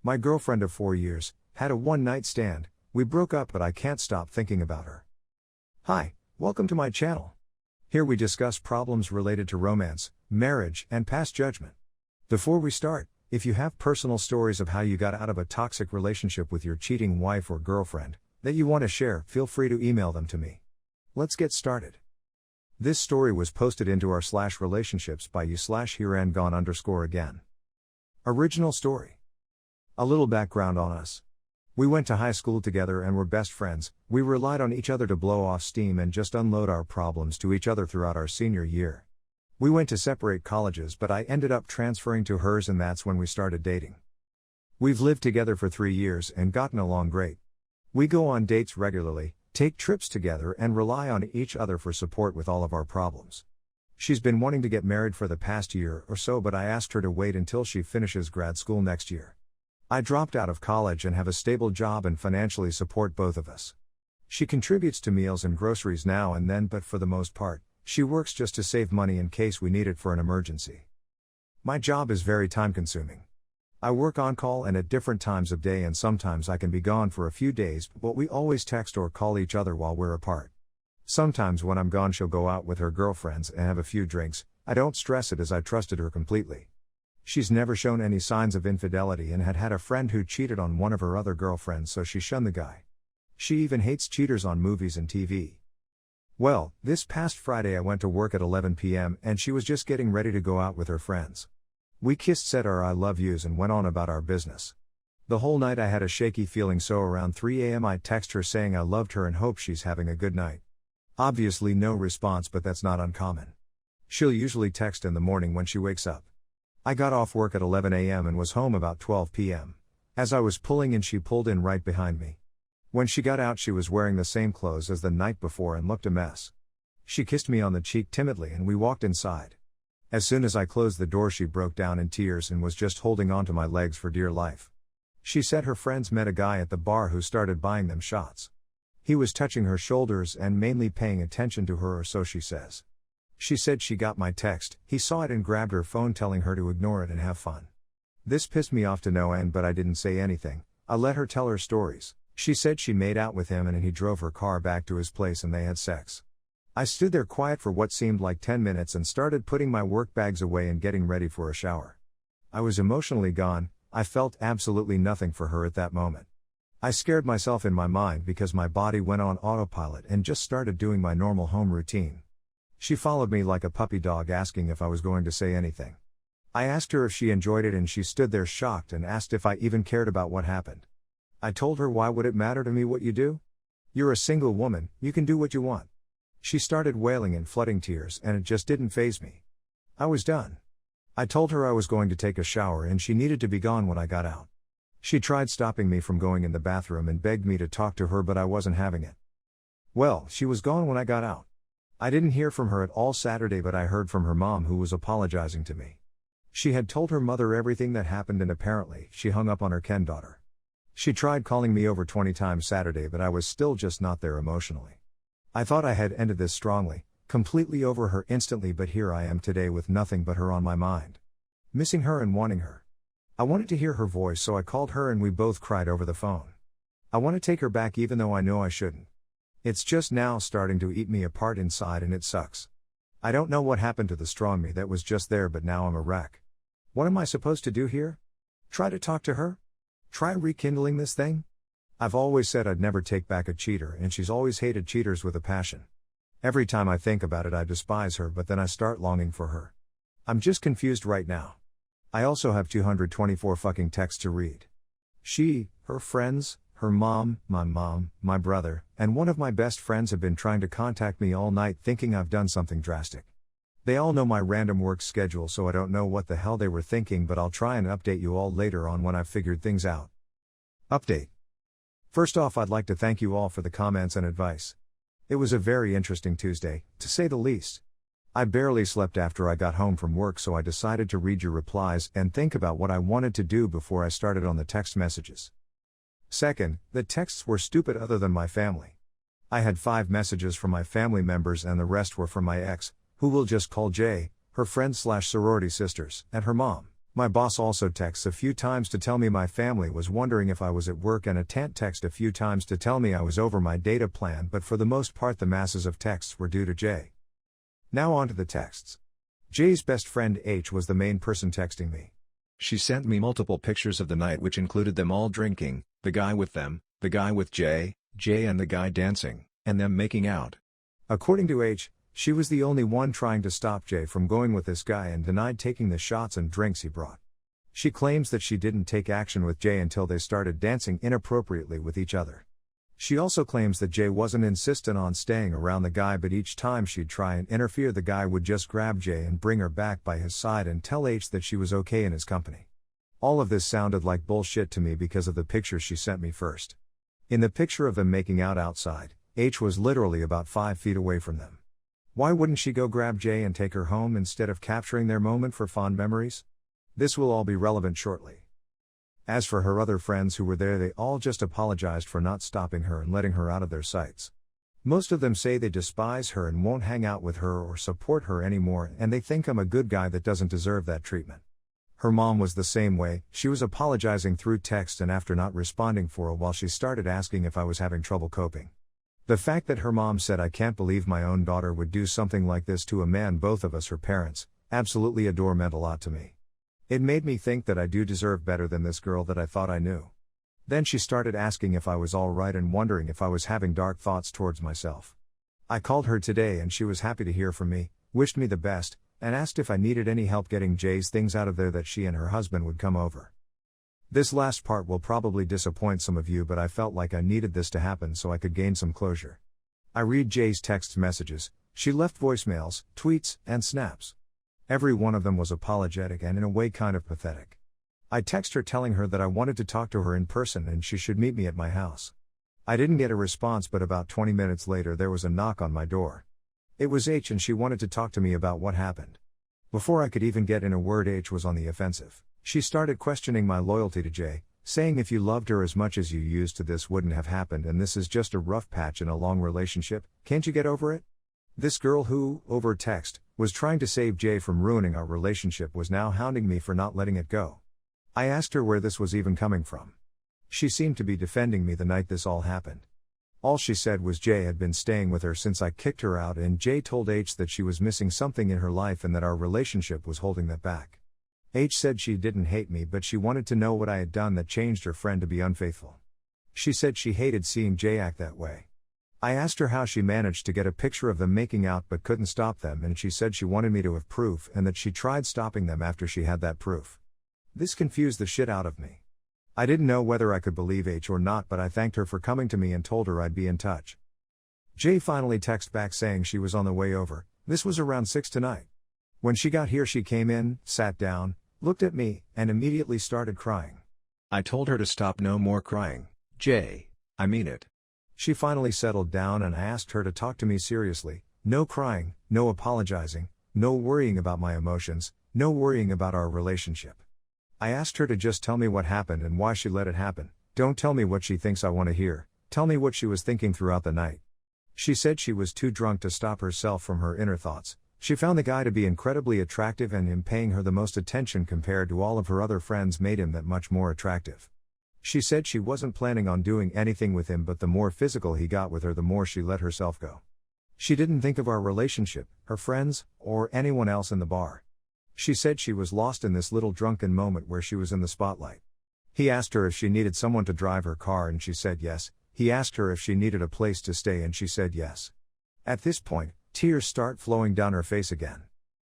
My girlfriend of 4 years, had a one-night stand, we broke up but I can't stop thinking about her. Hi, welcome to my channel. Here we discuss problems related to romance, marriage, and past judgment. Before we start, if you have personal stories of how you got out of a toxic relationship with your cheating wife or girlfriend, that you want to share, feel free to email them to me. Let's get started. This story was posted into our /relationships by you/here_and_gone_again. Original story. A little background on us. We went to high school together and were best friends. We relied on each other to blow off steam and just unload our problems to each other throughout our senior year. We went to separate colleges, but I ended up transferring to hers, and that's when we started dating. We've lived together for 3 years and gotten along great. We go on dates regularly, take trips together, and rely on each other for support with all of our problems. She's been wanting to get married for the past year or so, but I asked her to wait until she finishes grad school next year. I dropped out of college and have a stable job and financially support both of us. She contributes to meals and groceries now and then, but for the most part, she works just to save money in case we need it for an emergency. My job is very time-consuming. I work on call and at different times of day, and sometimes I can be gone for a few days, but we always text or call each other while we're apart. Sometimes when I'm gone, she'll go out with her girlfriends and have a few drinks. I don't stress it as I trusted her completely. She's never shown any signs of infidelity and had a friend who cheated on one of her other girlfriends, so she shunned the guy. She even hates cheaters on movies and TV. Well, this past Friday I went to work at 11 p.m. and she was just getting ready to go out with her friends. We kissed, said our I love yous, and went on about our business. The whole night I had a shaky feeling, so around 3 a.m. I text her saying I loved her and hope she's having a good night. Obviously no response, but that's not uncommon. She'll usually text in the morning when she wakes up. I got off work at 11 a.m. and was home about 12 p.m. As I was pulling in, she pulled in right behind me. When she got out, she was wearing the same clothes as the night before and looked a mess. She kissed me on the cheek timidly and we walked inside. As soon as I closed the door, she broke down in tears and was just holding onto my legs for dear life. She said her friends met a guy at the bar who started buying them shots. He was touching her shoulders and mainly paying attention to her, or so she says. She said she got my text, he saw it and grabbed her phone, telling her to ignore it and have fun. This pissed me off to no end, but I didn't say anything. I let her tell her stories. She said she made out with him and he drove her car back to his place and they had sex. I stood there quiet for what seemed like 10 minutes and started putting my work bags away and getting ready for a shower. I was emotionally gone. I felt absolutely nothing for her at that moment. I scared myself in my mind because my body went on autopilot and just started doing my normal home routine. She followed me like a puppy dog, asking if I was going to say anything. I asked her if she enjoyed it and she stood there shocked and asked if I even cared about what happened. I told her, why would it matter to me what you do? You're a single woman, you can do what you want. She started wailing and flooding tears, and it just didn't faze me. I was done. I told her I was going to take a shower and she needed to be gone when I got out. She tried stopping me from going in the bathroom and begged me to talk to her, but I wasn't having it. Well, she was gone when I got out. I didn't hear from her at all Saturday, but I heard from her mom, who was apologizing to me. She had told her mother everything that happened and apparently she hung up on her Ken daughter. She tried calling me over 20 times Saturday, but I was still just not there emotionally. I thought I had ended this strongly, completely over her instantly, but here I am today with nothing but her on my mind. Missing her and wanting her. I wanted to hear her voice, so I called her and we both cried over the phone. I want to take her back even though I know I shouldn't. It's just now starting to eat me apart inside and it sucks. I don't know what happened to the strong me that was just there, but now I'm a wreck. What am I supposed to do here? Try to talk to her? Try rekindling this thing? I've always said I'd never take back a cheater, and she's always hated cheaters with a passion. Every time I think about it I despise her, but then I start longing for her. I'm just confused right now. I also have 224 fucking texts to read. She, her friends, her mom, my brother, and one of my best friends have been trying to contact me all night, thinking I've done something drastic. They all know my random work schedule, so I don't know what the hell they were thinking, but I'll try and update you all later on when I've figured things out. Update. First off, I'd like to thank you all for the comments and advice. It was a very interesting Tuesday, to say the least. I barely slept after I got home from work, so I decided to read your replies and think about what I wanted to do before I started on the text messages. Second, the texts were stupid other than my family. I had 5 messages from my family members and the rest were from my ex, who we'll just call J, her friends/sorority sisters, and her mom. My boss also texts a few times to tell me my family was wondering if I was at work, and a tant text a few times to tell me I was over my data plan, but for the most part the masses of texts were due to Jay. Now on to the texts. Jay's best friend H was the main person texting me. She sent me multiple pictures of the night which included them all drinking, the guy with them, the guy with Jay and the guy dancing, and them making out. According to H, she was the only one trying to stop Jay from going with this guy and denied taking the shots and drinks he brought. She claims that she didn't take action with Jay until they started dancing inappropriately with each other. She also claims that Jay wasn't insistent on staying around the guy, but each time she'd try and interfere the guy would just grab Jay and bring her back by his side and tell H that she was okay in his company. All of this sounded like bullshit to me because of the picture she sent me first. In the picture of them making out outside, H was literally about 5 feet away from them. Why wouldn't she go grab Jay and take her home instead of capturing their moment for fond memories? This will all be relevant shortly. As for her other friends who were there, they all just apologized for not stopping her and letting her out of their sights. Most of them say they despise her and won't hang out with her or support her anymore, and they think I'm a good guy that doesn't deserve that treatment. Her mom was the same way. She was apologizing through text, and after not responding for a while she started asking if I was having trouble coping. The fact that her mom said, "I can't believe my own daughter would do something like this to a man both of us her parents, absolutely adore," meant a lot to me. It made me think that I do deserve better than this girl that I thought I knew. Then she started asking if I was alright and wondering if I was having dark thoughts towards myself. I called her today and she was happy to hear from me, wished me the best, and asked if I needed any help getting Jay's things out of there, that she and her husband would come over. This last part will probably disappoint some of you, but I felt like I needed this to happen so I could gain some closure. I read Jay's text messages. She left voicemails, tweets, and snaps. Every one of them was apologetic and in a way kind of pathetic. I text her telling her that I wanted to talk to her in person and she should meet me at my house. I didn't get a response, but about 20 minutes later there was a knock on my door. It was H and she wanted to talk to me about what happened. Before I could even get in a word, H was on the offensive. She started questioning my loyalty to Jay, saying if you loved her as much as you used to, this wouldn't have happened, and this is just a rough patch in a long relationship, can't you get over it? This girl who, over text, was trying to save Jay from ruining our relationship was now hounding me for not letting it go. I asked her where this was even coming from. She seemed to be defending me the night this all happened. All she said was Jay had been staying with her since I kicked her out, and Jay told H that she was missing something in her life and that our relationship was holding that back. H said she didn't hate me, but she wanted to know what I had done that changed her friend to be unfaithful. She said she hated seeing Jay act that way. I asked her how she managed to get a picture of them making out but couldn't stop them, and she said she wanted me to have proof and that she tried stopping them after she had that proof. This confused the shit out of me. I didn't know whether I could believe H or not, but I thanked her for coming to me and told her I'd be in touch. Jay finally texted back saying she was on the way over. This was around 6 tonight. When she got here she came in, sat down, looked at me, and immediately started crying. I told her to stop, no more crying, Jay, I mean it. She finally settled down and I asked her to talk to me seriously. No crying, no apologizing, no worrying about my emotions, no worrying about our relationship. I asked her to just tell me what happened and why she let it happen. Don't tell me what she thinks I want to hear, tell me what she was thinking throughout the night. She said she was too drunk to stop herself from her inner thoughts. She found the guy to be incredibly attractive, and him paying her the most attention compared to all of her other friends made him that much more attractive. She said she wasn't planning on doing anything with him, but the more physical he got with her, the more she let herself go. She didn't think of our relationship, her friends, or anyone else in the bar. She said she was lost in this little drunken moment where she was in the spotlight. He asked her if she needed someone to drive her car and she said yes. He asked her if she needed a place to stay and she said yes. At this point, tears start flowing down her face again.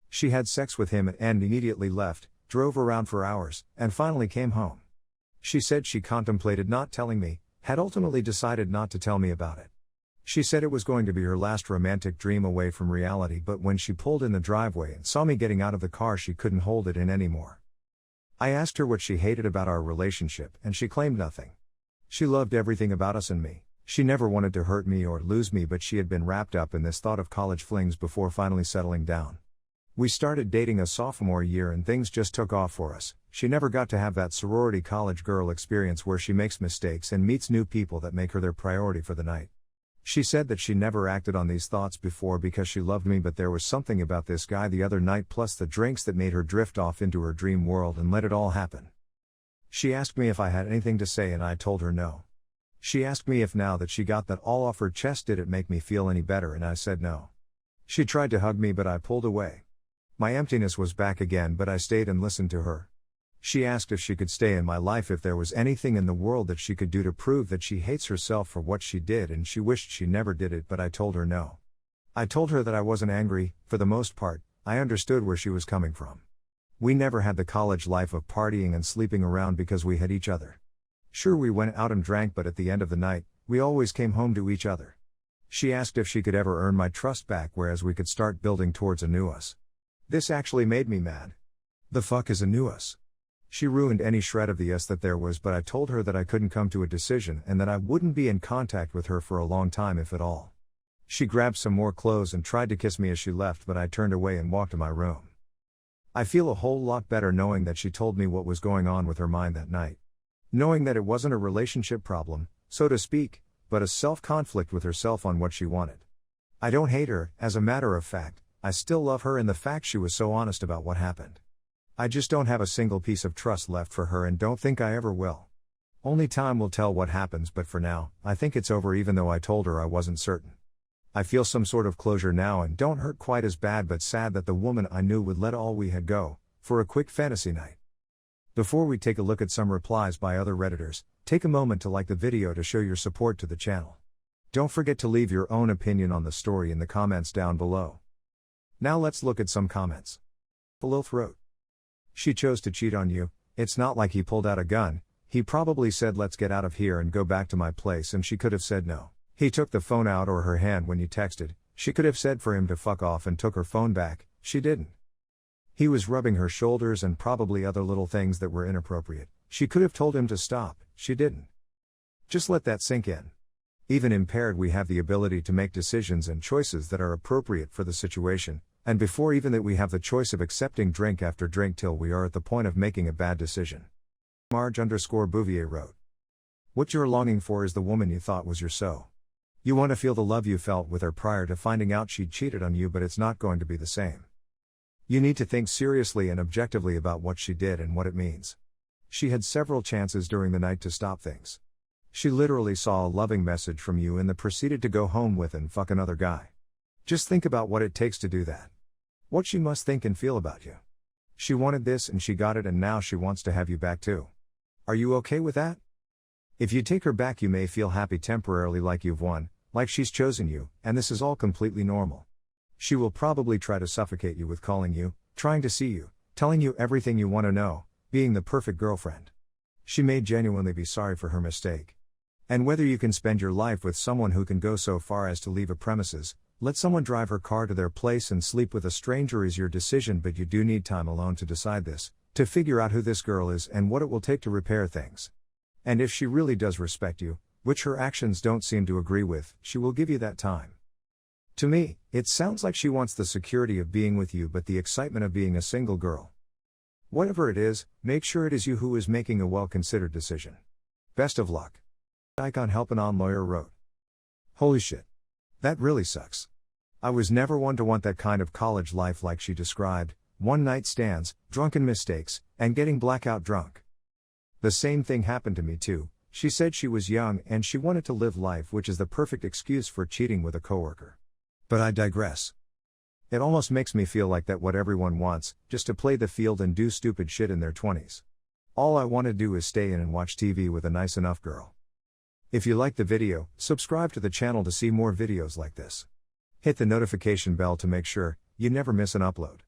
She had sex with him and immediately left, drove around for hours, and finally came home. She said she contemplated not telling me, had ultimately decided not to tell me about it. She said it was going to be her last romantic dream away from reality, but when she pulled in the driveway and saw me getting out of the car she couldn't hold it in anymore. I asked her what she hated about our relationship and she claimed nothing. She loved everything about us and me. She never wanted to hurt me or lose me, but she had been wrapped up in this thought of college flings before finally settling down. We started dating a sophomore year and things just took off for us. She never got to have that sorority college girl experience where she makes mistakes and meets new people that make her their priority for the night. She said that she never acted on these thoughts before because she loved me, but there was something about this guy the other night plus the drinks that made her drift off into her dream world and let it all happen. She asked me if I had anything to say and I told her no. She asked me if now that she got that all off her chest did it make me feel any better and I said no. She tried to hug me but I pulled away. My emptiness was back again but I stayed and listened to her. She asked if she could stay in my life if there was anything in the world that she could do to prove that she hates herself for what she did and she wished she never did it but I told her no. I told her that I wasn't angry, for the most part, I understood where she was coming from. We never had the college life of partying and sleeping around because we had each other. Sure, we went out and drank but at the end of the night, we always came home to each other. She asked if she could ever earn my trust back whereas we could start building towards a new us. This actually made me mad. The fuck is a new us? She ruined any shred of the us that there was but I told her that I couldn't come to a decision and that I wouldn't be in contact with her for a long time if at all. She grabbed some more clothes and tried to kiss me as she left but I turned away and walked to my room. I feel a whole lot better knowing that she told me what was going on with her mind that night. Knowing that it wasn't a relationship problem, so to speak, but a self-conflict with herself on what she wanted. I don't hate her, as a matter of fact, I still love her and the fact she was so honest about what happened. I just don't have a single piece of trust left for her and don't think I ever will. Only time will tell what happens but for now, I think it's over even though I told her I wasn't certain. I feel some sort of closure now and don't hurt quite as bad but sad that the woman I knew would let all we had go, for a quick fantasy night. Before we take a look at some replies by other Redditors, take a moment to like the video to show your support to the channel. Don't forget to leave your own opinion on the story in the comments down below. Now let's look at some comments. Beloth wrote. She chose to cheat on you, it's not like he pulled out a gun, he probably said let's get out of here and go back to my place and she could have said no. He took the phone out or her hand when you texted, she could have said for him to fuck off and took her phone back, she didn't. He was rubbing her shoulders and probably other little things that were inappropriate, she could have told him to stop, she didn't. Just let that sink in. Even impaired we have the ability to make decisions and choices that are appropriate for the situation, and before even that we have the choice of accepting drink after drink till we are at the point of making a bad decision. Marge_Bouvier wrote. What you're longing for is the woman you thought was your soul. You want to feel the love you felt with her prior to finding out she'd cheated on you but it's not going to be the same. You need to think seriously and objectively about what she did and what it means. She had several chances during the night to stop things. She literally saw a loving message from you and then proceeded to go home with and fuck another guy. Just think about what it takes to do that. What she must think and feel about you. She wanted this and she got it and now she wants to have you back too. Are you okay with that? If you take her back you may feel happy temporarily like you've won, like she's chosen you, and this is all completely normal. She will probably try to suffocate you with calling you, trying to see you, telling you everything you want to know, being the perfect girlfriend. She may genuinely be sorry for her mistake. And whether you can spend your life with someone who can go so far as to leave a premises, let someone drive her car to their place and sleep with a stranger is your decision but you do need time alone to decide this, to figure out who this girl is and what it will take to repair things. And if she really does respect you, which her actions don't seem to agree with, she will give you that time. To me, it sounds like she wants the security of being with you but the excitement of being a single girl. Whatever it is, make sure it is you who is making a well-considered decision. Best of luck. Icon Helpin' On Lawyer wrote. Holy shit. That really sucks. I was never one to want that kind of college life like she described, one-night stands, drunken mistakes, and getting blackout drunk. The same thing happened to me too. She said she was young and she wanted to live life, which is the perfect excuse for cheating with a coworker. But I digress. It almost makes me feel like that what everyone wants, just to play the field and do stupid shit in their 20s. All I want to do is stay in and watch TV with a nice enough girl. If you liked the video, subscribe to the channel to see more videos like this. Hit the notification bell to make sure you never miss an upload.